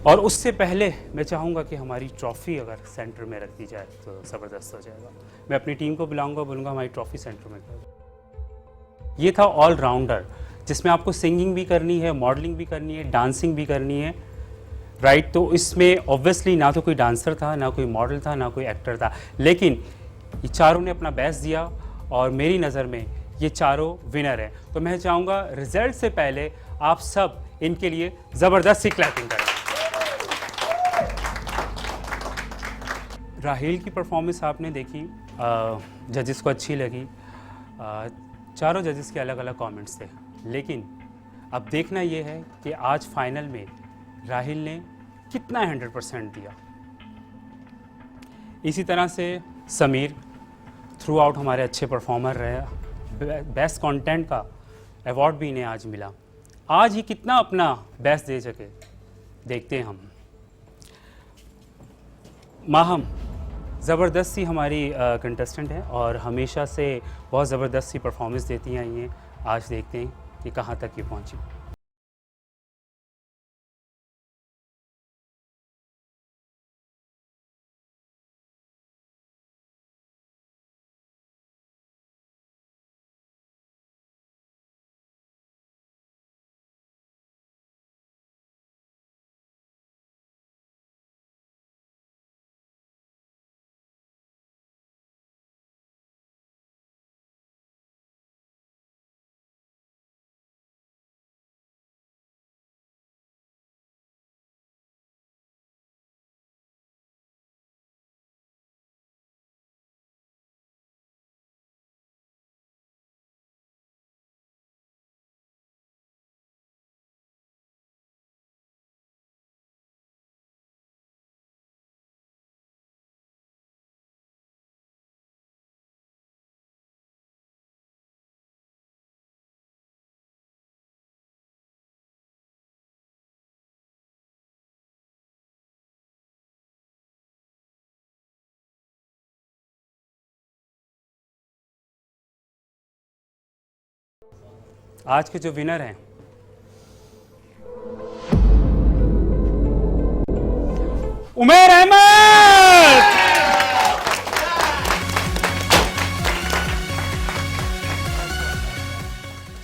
और उससे पहले मैं चाहूँगा कि हमारी ट्रॉफ़ी अगर सेंटर में रख दी जाए तो ज़बरदस्त हो जाएगा। मैं अपनी टीम को बुलाऊंगा, बोलूँगा हमारी ट्रॉफ़ी सेंटर में कर दो। ये था ऑल राउंडर, जिसमें आपको सिंगिंग भी करनी है, मॉडलिंग भी करनी है, डांसिंग भी करनी है, राइट। तो इसमें ऑब्वियसली ना तो कोई डांसर था, ना कोई मॉडल था, ना कोई एक्टर था, लेकिन ये चारों ने अपना बेस्ट दिया और मेरी नज़र में ये चारों विनर हैं। तो मैं चाहूँगा रिजल्ट से पहले आप सब इनके लिए ज़बरदस्त सी क्लैपिंग करें। राहील की परफॉर्मेंस आपने देखी, जजेस को अच्छी लगी, चारों जजेस के अलग अलग कमेंट्स थे, लेकिन अब देखना ये है कि आज फाइनल में राहील ने कितना 100% दिया। इसी तरह से समीर थ्रू आउट हमारे अच्छे परफॉर्मर रहे, बेस्ट कंटेंट का अवार्ड भी इन्हें आज मिला। आज ही कितना अपना बेस्ट दे सके देखते हैं हम। माहम ज़बरदस्त सी हमारी कंटेस्टेंट है और हमेशा से बहुत ज़बरदस्त सी परफॉर्मेंस देती आई हैं। आज देखते हैं कि कहाँ तक ये पहुँची। आज के जो विनर हैं उमेर अहमद।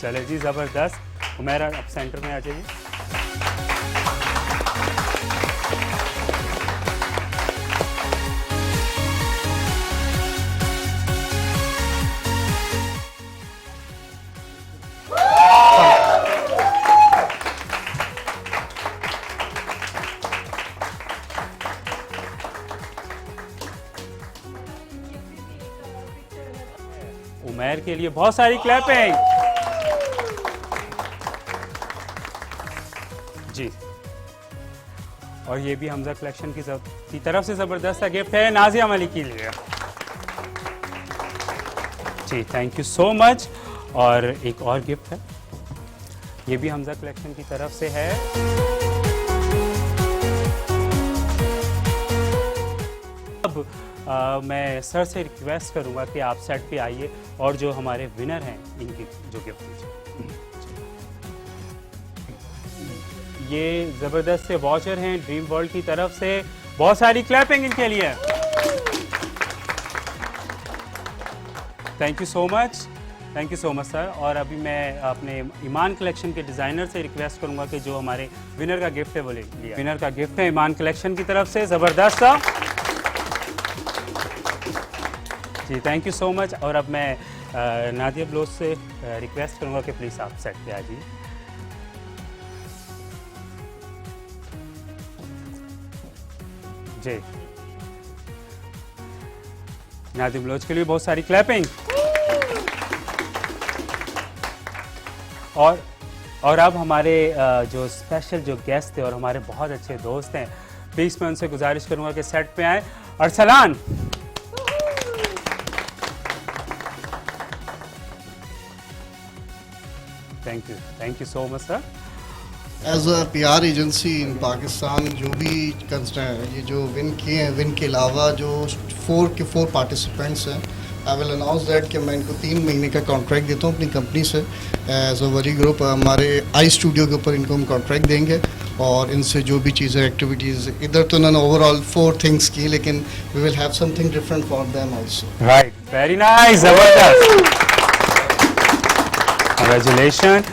चले जी, जबरदस्त। उमेर अब सेंटर में आ जाइए। उमेर के लिए बहुत सारी क्लैपिंग जी। और ये भी हमजा कलेक्शन की तरफ से जबरदस्त गिफ्ट है नाजिया मलिक के लिए जी। Thank you so much. और एक और गिफ्ट है, ये भी हमजा कलेक्शन की तरफ से है। अब मैं सर से रिक्वेस्ट करूंगा कि आप सेट पे आइए और जो हमारे विनर हैं इनकी जो गिफ्ट दीजिए। ये ज़बरदस्त से वॉचर हैं ड्रीम वर्ल्ड की तरफ से। बहुत सारी क्लैपिंग इनके लिए। Thank you so much, thank you so much sir. और अभी मैं अपने ईमान कलेक्शन के डिज़ाइनर से रिक्वेस्ट करूंगा कि जो हमारे विनर का गिफ्ट है वो ले लिया। विनर का गिफ्ट है ईमान कलेक्शन की तरफ से, ज़बरदस्त सा जी। Thank you so much. और अब मैं नादिया ब्लोच से रिक्वेस्ट करूंगा कि प्लीज़ आप सेट पे आ जाइए। जी, नादिया ब्लोच के लिए बहुत सारी क्लैपिंग। और अब हमारे जो स्पेशल जो गेस्ट थे और हमारे बहुत अच्छे दोस्त हैं, प्लीज़ मैं उनसे गुजारिश करूंगा कि सेट पे आए। Arsalan, thank you so much sir. As a PR agency in Pakistan जो भी ये जो विन किए हैं, विन के अलावा जो 4 पार्टिसिपेंट्स हैं, आई विल अनाउंस दैट कि मैं इनको 3 महीने का कॉन्ट्रैक्ट देता हूँ अपनी कंपनी से एज अ वरी ग्रुप। हमारे आई स्टूडियो के ऊपर इनको हम कॉन्ट्रैक्ट देंगे और इनसे जो भी चीज़ें एक्टिविटीज़, इधर तो इन्होंने ओवरऑल 4 थिंग्स की, लेकिन we will have something different for them also. Right, very nice, जबरदस्त, कंग्रेचुलेशन।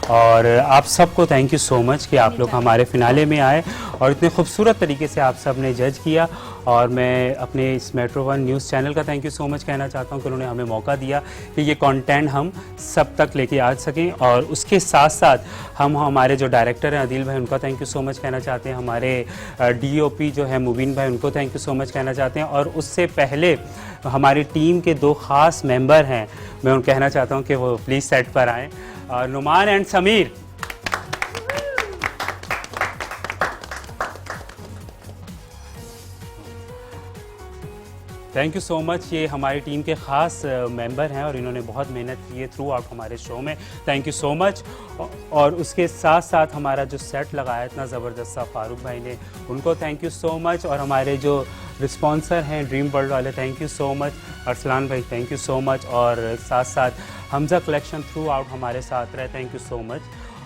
और आप सबको थैंक यू सो मच कि आप लोग हमारे फिनाले में आए और इतने खूबसूरत तरीके से आप सब ने जज किया। और मैं अपने इस मेट्रो 1 न्यूज़ चैनल का थैंक यू सो मच कहना चाहता हूं कि उन्होंने हमें मौका दिया कि ये कंटेंट हम सब तक लेके आ सकें। और उसके साथ साथ हम हमारे जो डायरेक्टर हैं अदील भाई, उनका थैंक यू सो मच कहना चाहते हैं। हमारे DOP जो है मुबीन भाई, उनको थैंक यू सो मच कहना चाहते हैं। और उससे पहले हमारी टीम के 2 ख़ास मेंबर हैं, मैं उनको कहना चाहता हूँ कि वो प्लीज़ सेट पर आएँ, Numan and Sameer. Thank you so much. ये हमारी टीम के ख़ास मेंबर हैं और इन्होंने बहुत मेहनत की है थ्रू आउट हमारे शो में। Thank you so much. और उसके साथ साथ हमारा जो सेट लगाया इतना ज़बरदस्त सा फारूक भाई ने, उनको थैंक यू सो मच। और हमारे जो रिस्पॉन्सर हैं ड्रीम वर्ल्ड वाले, thank you so much. Arsalan भाई थैंक यू सो मच। और साथ साथ हमजा कलेक्शन थ्रू आउट हमारे साथ रहे, थैंक यू सो मच।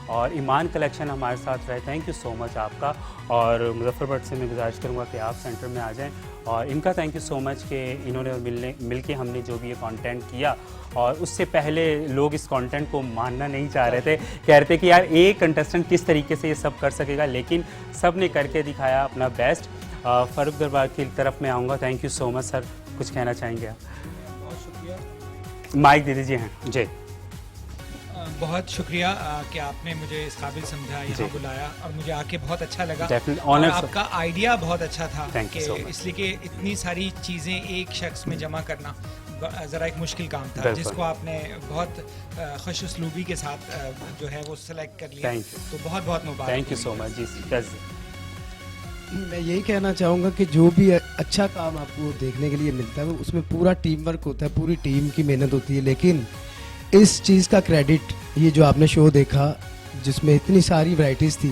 और ईमान कलेक्शन हमारे साथ रहे, थैंक यू सो मच आपका। और मुजफ्फरपुर से मैं गुजारिश करूँगा कि आप सेंटर में आ जाएं। और इनका थैंक यू सो मच कि इन्होंने मिल के हमने जो भी ये कंटेंट किया। और उससे पहले लोग इस कंटेंट को मानना नहीं चाह रहे थे, कह रहे थे कि यार एक कंटेस्टेंट किस तरीके से ये सब कर सकेगा, लेकिन सब ने करके दिखाया अपना बेस्ट। फ़ारूक दरबार की तरफ मैं आऊँगा। Thank you so much sir, कुछ कहना चाहेंगे आप? बहुत शुक्रिया। माइक दे दीजिए। हैं जी, बहुत शुक्रिया कि आपने मुझे इस काबिल समझा, यहाँ बुलाया और मुझे आके बहुत अच्छा लगा। Definitely, और honor, आपका आइडिया बहुत अच्छा था Thank you कि so much. इसलिए कि इतनी सारी चीज़ें एक शख्स में जमा करना ज़रा एक मुश्किल काम था, बिल्कुल। जिसको आपने बहुत खुश उसलूबी के साथ जो है वो सेलेक्ट कर लिया। Thank you. तो बहुत बहुत मुबारक। थैंक यू सो मच जी। मैं यही कहना चाहूँगा कि जो भी अच्छा काम आपको देखने के लिए मिलता है वो उसमें पूरा टीम वर्क होता है, पूरी टीम की मेहनत होती है। लेकिन इस चीज़ का क्रेडिट, ये जो आपने शो देखा जिसमें इतनी सारी वैरायटीज़ थी,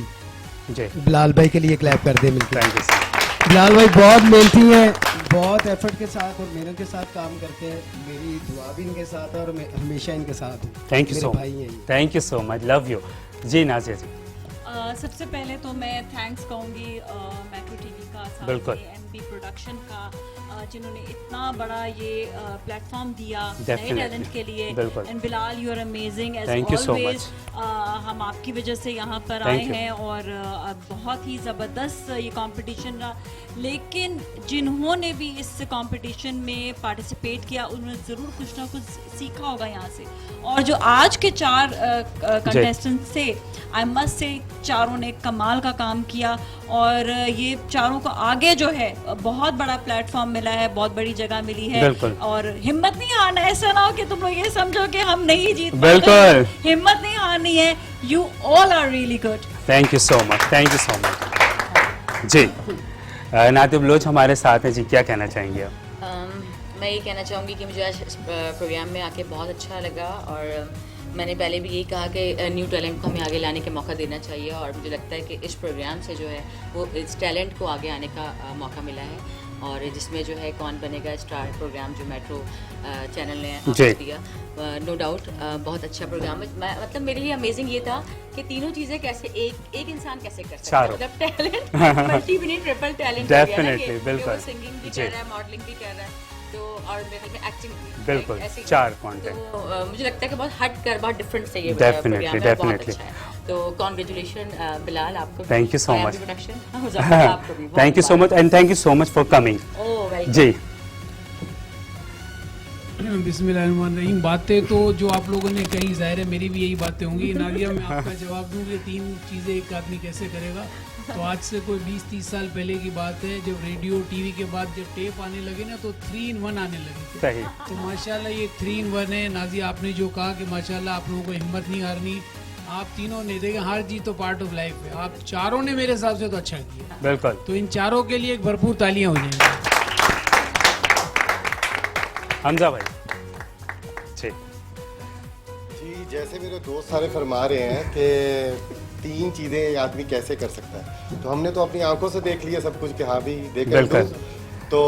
जी बिलाल भाई के लिए क्लैप कर दे मिलकर। Thank you sir. बिलाल भाई बहुत मेहनती हैं, बहुत एफर्ट के साथ और मेहनत के साथ काम करते हैं। मेरी दुआ भी इनके साथ है और मैं हमेशा इनके साथ हूँ। थैंक यू मेरे सो भाई हैं मच। ये। Thank you so much, love you जी। नाजिया जी, सबसे पहले तो मैं थैंक्स कहूँगी मेट्रो टीवी का, साथ बिल्कुल। में एमबी प्रोडक्शन का, जिन्होंने इतना बड़ा ये प्लेटफॉर्म दिया नए Definitely. टैलेंट के लिए। बिल्कुल। And Bilal, you are amazing as Thank you so always. हम आपकी वजह से यहाँ पर Thank आए you. हैं और बहुत ही ज़बरदस्त ये कंपटीशन रहा। लेकिन जिन्होंने भी इस कंपटीशन में पार्टिसिपेट किया उन्होंने ज़रूर कुछ ना कुछ सीखा होगा यहाँ से। और जो आज के 4 कंटेस्टेंट थे, आई मस्ट से चारों ने कमाल का काम किया। और ये चारों को आगे जो है बहुत बड़ा प्लेटफॉर्म मिला है, बहुत बड़ी जगह मिली है। बिल्कुल। और हिम्मत नहीं हारना, ऐसा ना हो कि तुम लोग ये समझो कि हम नहीं जीत पाए। बिल्कुल। हिम्मत नहीं हारनी है। You all are really good. Thank you so much, thank you so much जी। नादिब लोच हमारे साथ हैं जी, क्या कहना चाहेंगे आप? मैं ये कहना चाहूँगी कि मुझे आज इस प्रोग्राम में आके बहुत अच्छा लगा। और मैंने पहले भी यही कहा कि न्यू टैलेंट को हमें आगे लाने का मौका देना चाहिए। और मुझे लगता है कि इस प्रोग्राम से जो है वो इस टैलेंट को आगे आने का मौका मिला है। और जिसमें जो है कौन बनेगा स्टार प्रोग्राम जो मेट्रो चैनल ने आपको दिया, नो डाउट बहुत अच्छा प्रोग्राम है। मतलब मेरे लिए अमेजिंग ये था कि तीनों चीज़ें कैसे एक इंसान कैसे कर सकता है, मतलब talent multi triple talent. Definitely, बिल्कुल। सिंगिंग भी कर रहा है, मॉडलिंग भी कर रहा है, तो और मेरे ख्याल में एक्टिंग भी, बिल्कुल, ऐसे ही। 4 कंटेंट। तो मुझे लगता है कि बहुत हट कर, बहुत डिफरेंट से ये Definitely, प्रोग्राम है, बहुत definitely. अच्छा है। तो कॉन्ग्रेचुलेशन बिलाल, आपको Thank you so much. Production. Thank you so much and thank you so much for coming जी। बिस्मिल्लाहिर्रहमानिर्रहीम। बातें तो जो आप लोगों ने कही, जाहिर है मेरी भी यही बातें होंगी। नादिया, मैं आपका जवाब दूँ कि 3 चीज़ें एक आदमी कैसे करेगा। तो आज से कोई 20-30 साल पहले की बात है, जब रेडियो टीवी के बाद जब टेप आने लगे ना, तो 3 in 1 आने लगे थे। सही। तो माशाल्लाह ये 3 in 1 है। नाजिया, आपने जो कहा कि माशाल्लाह आप लोगों को हिम्मत नहीं हारनी, आप तीनों ने देखा, हार जीत तो पार्ट ऑफ लाइफ है। आप चारों ने मेरे हिसाब से तो अच्छा किया। बिल्कुल। तो इन चारों के लिए एक भरपूर तालियां हो जाएंगी। हमजा भाई जी। जी, जैसे मेरे दोस्त सारे फरमा रहे हैं कि 3 चीज़ें एक आदमी कैसे कर सकता है, तो हमने तो अपनी आंखों से देख लिया सब कुछ कि हाँ भी देखा। तो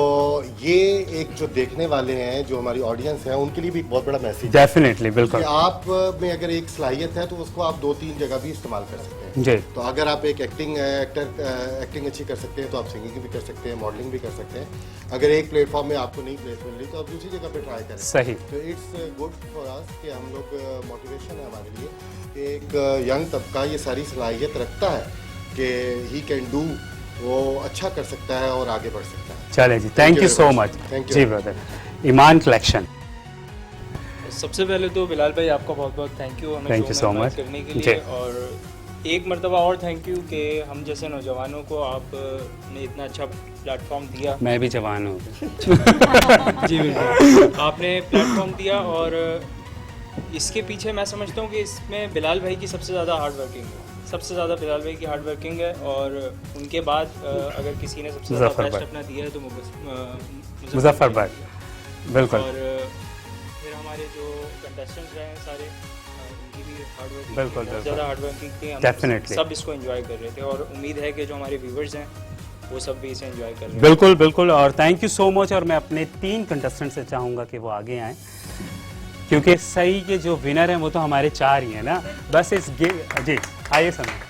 ये एक जो देखने वाले हैं, जो हमारी ऑडियंस है, उनके लिए भी एक बहुत बड़ा मैसेज है। डेफिनेटली, बिल्कुल। कि आप में अगर एक सलाहियत है तो उसको आप 2-3 जगह भी इस्तेमाल कर सकते हैं जी। तो अगर आप एक एक्टिंग अच्छी कर सकते हैं तो आप सिंगिंग भी कर सकते हैं, मॉडलिंग भी कर सकते हैं। अगर एक प्लेटफॉर्म में आपको नहीं प्लेस मिल रही तो आप दूसरी जगह पे ट्राई करें। सही। तो इट्स गुड फॉर अस कि हम लोग मोटिवेशन है हमारे लिए कि एक यंग तबका ये सारी सलाहियत रखता है कि ही कैन डू, वो अच्छा कर सकता है और आगे बढ़ सकता है। चले जी, थैंक यू सो मच जी ब्रदर। ईमान कलेक्शन। सबसे पहले तो बिलाल भाई आपका बहुत बहुत थैंक यू हमें थैंक यू सो मच करने के लिए। और एक मरतबा और थैंक यू कि हम जैसे नौजवानों को आपने इतना अच्छा प्लेटफॉर्म दिया। मैं भी जवान हूँ जी बिल्कुल। आपने प्लेटफॉर्म दिया और इसके पीछे मैं समझता हूँ कि इसमें बिलाल भाई की सबसे ज़्यादा हार्ड वर्किंग है। सबसे ज़्यादा बिलाल भाई की हार्ड वर्किंग है, और उनके बाद अगर किसी ने सबसे ज़्यादा मुजफ्फर बेस्ट भाई। अपना दिया है तो मुजफ्फर भाई, बिल्कुल और फिर हमारे जो कंटेस्टेंट्स रहे हैं सारे, उनकी भी हार्ड वर्किंग, बिल्कुल, बहुत ज़्यादा हार्ड वर्किंग थी। हम Definitely. सब इसको एंजॉय कर रहे थे, और उम्मीद है कि जो हमारे व्यूवर्स हैं वो सब भी इसे एंजॉय कर रहे हैं। बिल्कुल बिल्कुल, और थैंक यू सो मच। और मैं अपने 3 कंटेस्टेंट से चाहूँगा कि वो आगे आएँ, क्योंकि सही के जो विनर हैं वो तो हमारे 4 ही हैं ना। बस इस जी आइए समय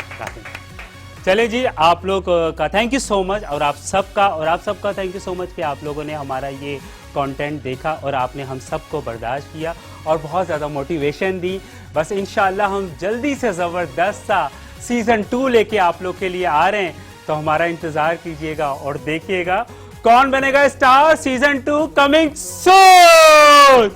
चले जी, आप लोग का थैंक यू सो मच, और आप सबका थैंक यू सो मच कि आप लोगों ने हमारा ये कंटेंट देखा और आपने हम सबको बर्दाश्त किया और बहुत ज़्यादा मोटिवेशन दी। बस इंशाल्लाह हम जल्दी से ज़बरदस्त सा सीज़न 2 लेके आप लोग के लिए आ रहे हैं, तो हमारा इंतज़ार कीजिएगा और देखिएगा कौन बनेगा स्टार। Season 2 coming soon.